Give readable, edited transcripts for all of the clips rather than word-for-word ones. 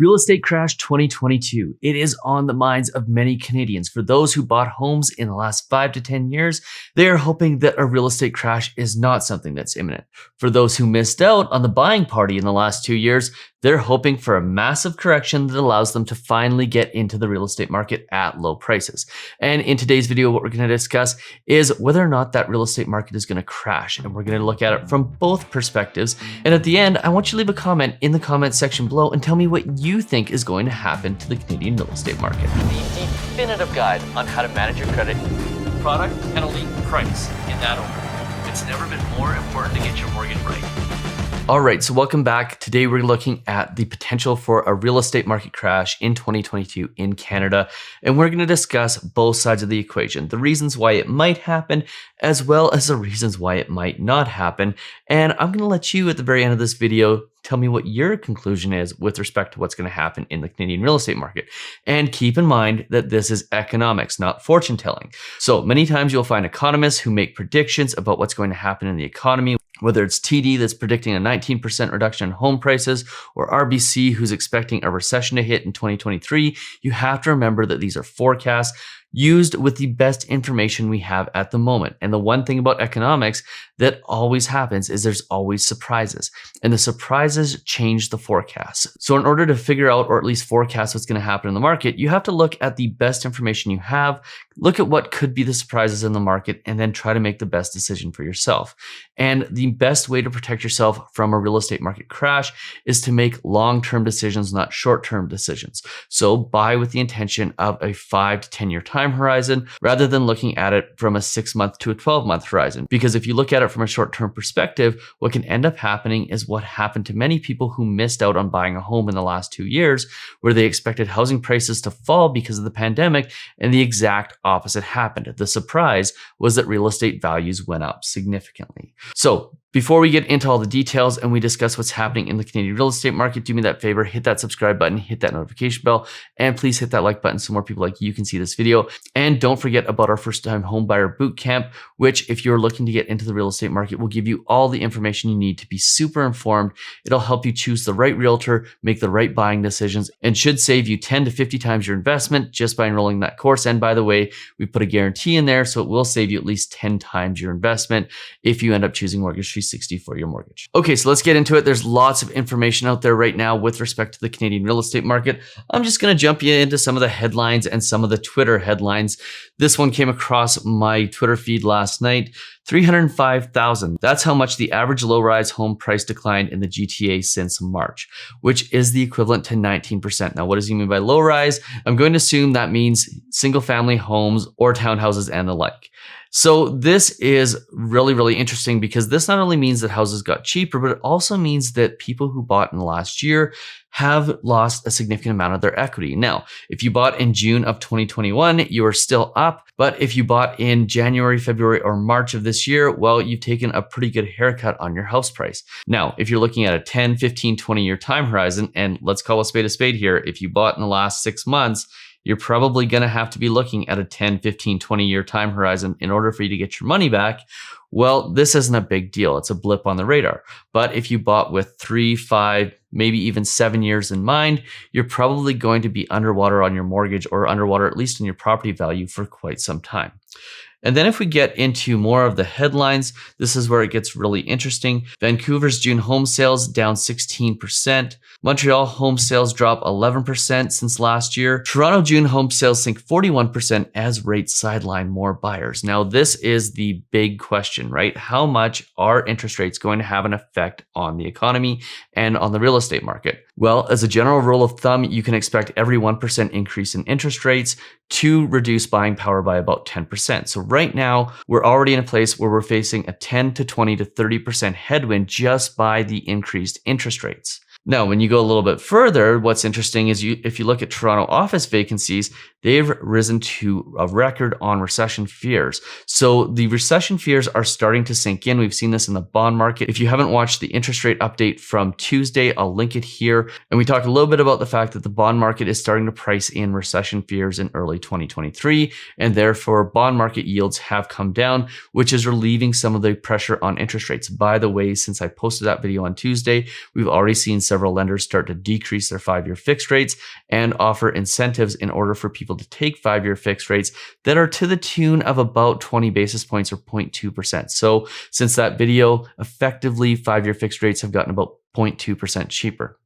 Real estate crash 2022. It is on the minds of many Canadians. For those who bought homes in the last 5 to 10 years, they are hoping that a real estate crash is not something that's imminent. For those who missed out on the buying party in the last 2 years, they're hoping for a massive correction that allows them to finally get into the real estate market at low prices. And in today's video, what we're going to discuss is whether or not that real estate market is going to crash. And we're going to look at it from both perspectives. And at the end, I want you to leave a comment in the comment section below and tell me what you think is going to happen to the Canadian real estate market. The definitive guide on how to manage your credit, product, and elite price in that order. It's never been more important to get your mortgage right. All right, so welcome back. Today we're looking at the potential for a real estate market crash in 2022 in Canada, and we're going to discuss both sides of the equation, the reasons why it might happen, as well as the reasons why it might not happen. And I'm going to let you at the very end of this video tell me what your conclusion is with respect to what's going to happen in the Canadian real estate market. And keep in mind that this is economics, not fortune telling. So many times you'll find economists who make predictions about what's going to happen in the economy, whether it's TD that's predicting a 19% reduction in home prices or RBC who's expecting a recession to hit in 2023. You have to remember that these are forecasts used with the best information we have at the moment. And the one thing about economics that always happens is there's always surprises, and the surprises change the forecast. So in order to figure out, or at least forecast what's going to happen in the market, you have to look at the best information you have, look at what could be the surprises in the market, and then try to make the best decision for yourself. And the best way to protect yourself from a real estate market crash is to make long-term decisions, not short-term decisions. So buy with the intention of a 5 to 10 year time horizon rather than looking at it from a 6-month to a 12-month horizon. Because if you look at it from a short-term perspective, what can end up happening is what happened to many people who missed out on buying a home in the last 2 years, where they expected housing prices to fall because of the pandemic, and the exact opposite happened. The surprise was that real estate values went up significantly. So before we get into all the details and we discuss what's happening in the Canadian real estate market, do me that favor, hit that subscribe button, hit that notification bell, and please hit that like button so more people like you can see this video. And don't forget about our first time home buyer bootcamp, which if you're looking to get into the real estate market, will give you all the information you need to be super informed. It'll help you choose the right realtor, make the right buying decisions, and should save you 10 to 50 times your investment just by enrolling in that course. And by the way, we put a guarantee in there, so it will save you at least 10 times your investment if you end up choosing Mortgage 360 for your mortgage. Okay, so let's get into it. There's lots of information out there right now with respect to the Canadian real estate market. I'm just going to jump you into some of the headlines and some of the Twitter headlines. This one came across my Twitter feed last night. 305,000. That's how much the average low-rise home price declined in the GTA since March, which is the equivalent to 19%. Now, what does he mean by low-rise? I'm going to assume that means single-family homes or townhouses and the like. So this is really, really interesting because this not only means that houses got cheaper, but it also means that people who bought in the last year have lost a significant amount of their equity. Now, if you bought in June of 2021, you are still up. But if you bought in January, February, or March of this year, well, you've taken a pretty good haircut on your house price. Now, if you're looking at a 10, 15, 20-year time horizon, and let's call a spade here, if you bought in the last 6 months, you're probably going to have to be looking at a 10, 15, 20-year time horizon in order for you to get your money back. Well, this isn't a big deal. It's a blip on the radar. But if you bought with 3, 5, maybe even 7 years in mind, you're probably going to be underwater on your mortgage, or underwater at least in your property value, for quite some time. And then if we get into more of the headlines, this is where it gets really interesting. Vancouver's June home sales down 16%. Montreal home sales drop 11% since last year. Toronto June home sales sink 41% as rates sideline more buyers. Now, this is the big question, right? How much are interest rates going to have an effect on the economy and on the real estate market? Well, as a general rule of thumb, you can expect every 1% increase in interest rates to reduce buying power by about 10%. So right now, we're already in a place where we're facing a 10 to 20 to 30% headwind just by the increased interest rates. Now, when you go a little bit further, what's interesting is if you look at Toronto office vacancies, they've risen to a record on recession fears. So the recession fears are starting to sink in. We've seen this in the bond market. If you haven't watched the interest rate update from Tuesday, I'll link it here. And we talked a little bit about the fact that the bond market is starting to price in recession fears in early 2023, and therefore bond market yields have come down, which is relieving some of the pressure on interest rates. By the way, since I posted that video on Tuesday, we've already seen several lenders start to decrease their 5-year fixed rates and offer incentives in order for people to take 5-year fixed rates that are to the tune of about 20 basis points or 0.2%. So since that video, effectively 5-year fixed rates have gotten about 0.2% cheaper.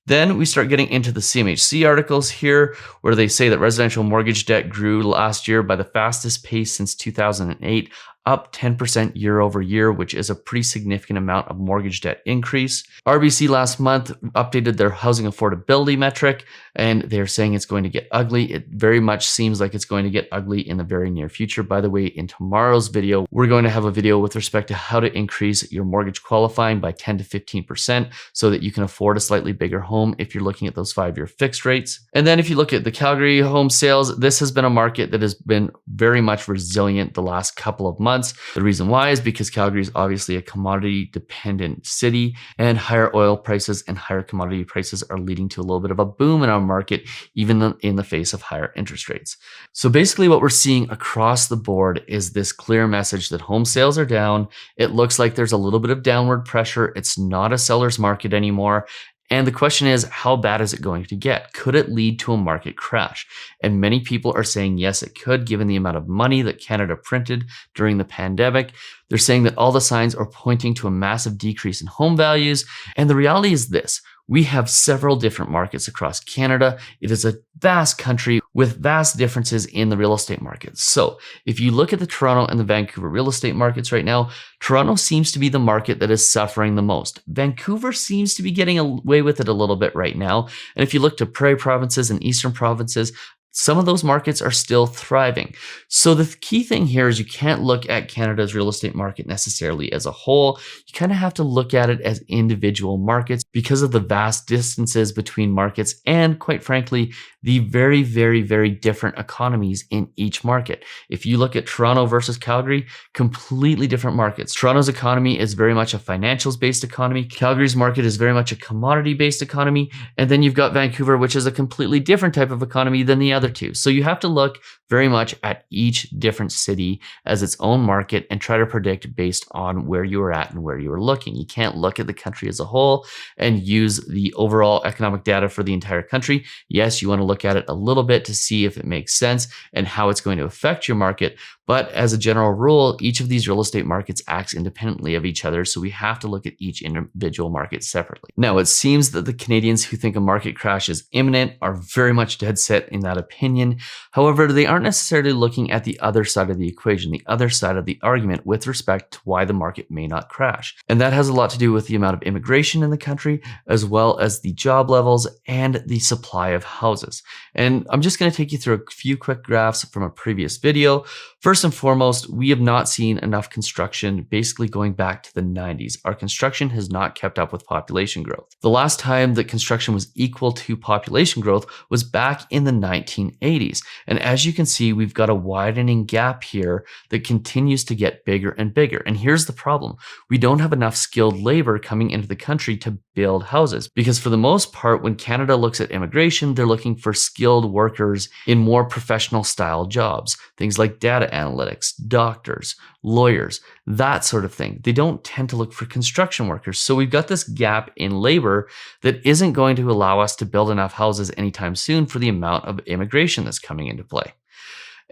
Then we start getting into the CMHC articles here, where they say that residential mortgage debt grew last year by the fastest pace since 2008, up 10% year over year, which is a pretty significant amount of mortgage debt increase. RBC last month updated their housing affordability metric, and they're saying it's going to get ugly. It very much seems like it's going to get ugly in the very near future. By the way, in tomorrow's video, we're going to have a video with respect to how to increase your mortgage qualifying by 10 to 15% so that you can afford a slightly bigger home if you're looking at those 5-year fixed rates. And then if you look at the Calgary home sales, this has been a market that has been very much resilient the last couple of months. The reason why is because Calgary is obviously a commodity dependent city, and higher oil prices and higher commodity prices are leading to a little bit of a boom in our market, even in the face of higher interest rates. So basically what we're seeing across the board is this clear message that home sales are down. It looks like there's a little bit of downward pressure. It's not a seller's market anymore. And the question is, how bad is it going to get? Could it lead to a market crash? And many people are saying, yes, it could, given the amount of money that Canada printed during the pandemic. They're saying that all the signs are pointing to a massive decrease in home values. And the reality is this: we have several different markets across Canada. It is a vast country with vast differences in the real estate markets. So if you look at the Toronto and the Vancouver real estate markets right now, Toronto seems to be the market that is suffering the most. Vancouver seems to be getting away with it a little bit right now. And if you look to prairie provinces and eastern provinces, some of those markets are still thriving. So the key thing here is you can't look at Canada's real estate market necessarily as a whole. You kind of have to look at it as individual markets because of the vast distances between markets and, quite frankly, the very, very, very different economies in each market. If you look at Toronto versus Calgary, completely different markets. Toronto's economy is very much a financials-based economy. Calgary's market is very much a commodity-based economy. And then you've got Vancouver, which is a completely different type of economy than the other two. So you have to look very much at each different city as its own market and try to predict based on where you are at and where you are looking. You can't look at the country as a whole and use the overall economic data for the entire country. Yes, you want to look at it a little bit to see if it makes sense and how it's going to affect your market. But as a general rule, each of these real estate markets acts independently of each other. So we have to look at each individual market separately. Now, it seems that the Canadians who think a market crash is imminent are very much dead set in that opinion. However, they aren't necessarily looking at the other side of the equation, the other side of the argument with respect to why the market may not crash. And that has a lot to do with the amount of immigration in the country, as well as the job levels and the supply of houses. And I'm just going to take you through a few quick graphs from a previous video. First and foremost, we have not seen enough construction basically going back to the 90s. Our construction has not kept up with population growth. The last time that construction was equal to population growth was back in the 1980s. And as you can see, we've got a widening gap here that continues to get bigger and bigger. And here's the problem. We don't have enough skilled labor coming into the country to build houses, because for the most part, when Canada looks at immigration, they're looking for skilled workers in more professional style jobs, things like data analytics, doctors, lawyers, that sort of thing. They don't tend to look for construction workers. So we've got this gap in labor that isn't going to allow us to build enough houses anytime soon for the amount of immigration that's coming into play.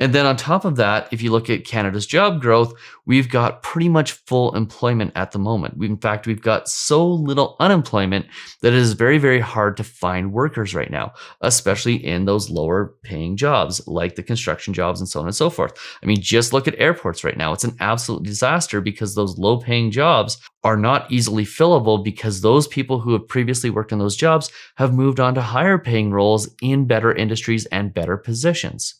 And then on top of that, if you look at Canada's job growth, we've got pretty much full employment at the moment. In fact, we've got so little unemployment that it is very, very hard to find workers right now, especially in those lower paying jobs like the construction jobs and so on and so forth. I mean, just look at airports right now. It's an absolute disaster because those low paying jobs are not easily fillable because those people who have previously worked in those jobs have moved on to higher paying roles in better industries and better positions.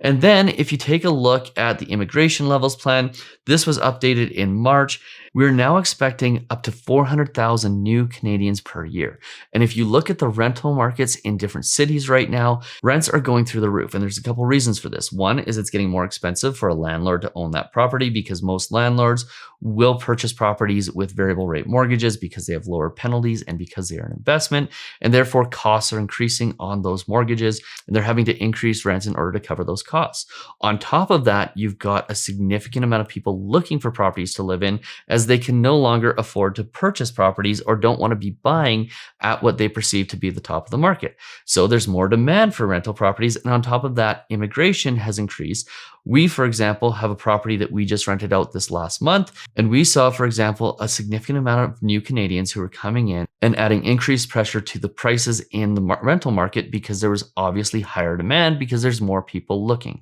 And then if you take a look at the immigration levels plan, this was updated in March. We're now expecting up to 400,000 new Canadians per year. And if you look at the rental markets in different cities right now, rents are going through the roof. And there's a couple reasons for this. One is it's getting more expensive for a landlord to own that property because most landlords will purchase properties with variable rate mortgages because they have lower penalties and because they are an investment. And therefore costs are increasing on those mortgages and they're having to increase rents in order to cover those costs. On top of that, you've got a significant amount of people looking for properties to live in as they can no longer afford to purchase properties or don't want to be buying at what they perceive to be the top of the market. So there's more demand for rental properties. And on top of that, immigration has increased. We, for example, have a property that we just rented out this last month. And we saw, for example, a significant amount of new Canadians who were coming in and adding increased pressure to the prices in the rental market because there was obviously higher demand because there's more people looking.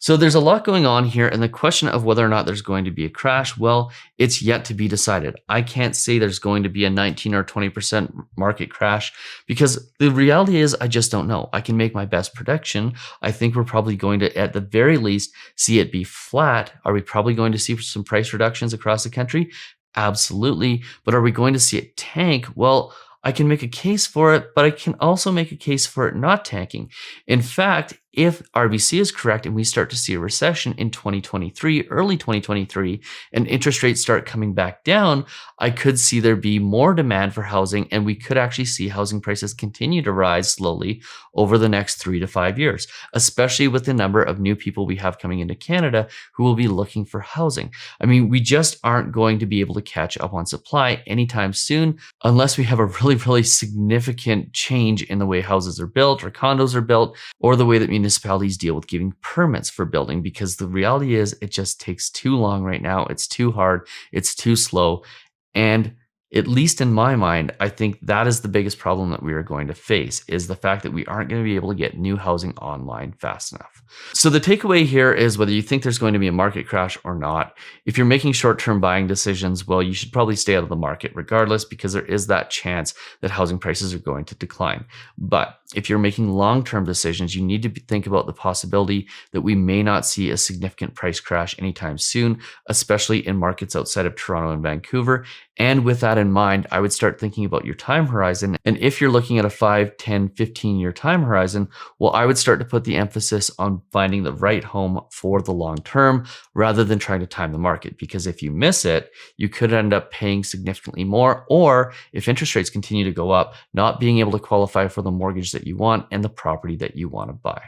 So there's a lot going on here. And the question of whether or not there's going to be a crash, well, it's yet to be decided. I can't say there's going to be a 19 or 20% market crash because the reality is I just don't know. I can make my best prediction. I think we're probably going to, at the very least, see it be flat. Are we probably going to see some price reductions across the country? Absolutely. But are we going to see it tank? Well, I can make a case for it, but I can also make a case for it not tanking. In fact, if RBC is correct and we start to see a recession in 2023, early 2023, and interest rates start coming back down, I could see there be more demand for housing and we could actually see housing prices continue to rise slowly over the next 3 to 5 years, especially with the number of new people we have coming into Canada who will be looking for housing. I mean, we just aren't going to be able to catch up on supply anytime soon unless we have a really significant change in the way houses are built or condos are built or the way that municipalities deal with giving permits for building, because the reality is it just takes too long right now. It's too hard. It's too slow. And at least in my mind, I think that is the biggest problem that we are going to face, is the fact that we aren't going to be able to get new housing online fast enough. So the takeaway here is whether you think there's going to be a market crash or not, if you're making short-term buying decisions, well, you should probably stay out of the market regardless, because there is that chance that housing prices are going to decline. But if you're making long-term decisions, you need to think about the possibility that we may not see a significant price crash anytime soon, especially in markets outside of Toronto and Vancouver. And with that in mind, I would start thinking about your time horizon. And if you're looking at a 5, 10, 15-year time horizon, well, I would start to put the emphasis on finding the right home for the long term rather than trying to time the market. Because if you miss it, you could end up paying significantly more, or if interest rates continue to go up, not being able to qualify for the mortgage that you want and the property that you want to buy.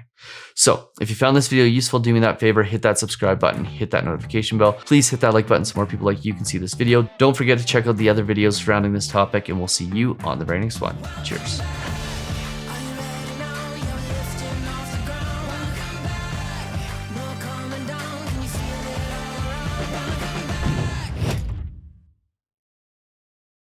So if you found this video useful, do me that favor, hit that subscribe button, hit that notification bell. Please hit that like button so more people like you can see this video. Don't forget to check out the other videos surrounding this topic, and we'll see you on the very next one. Cheers.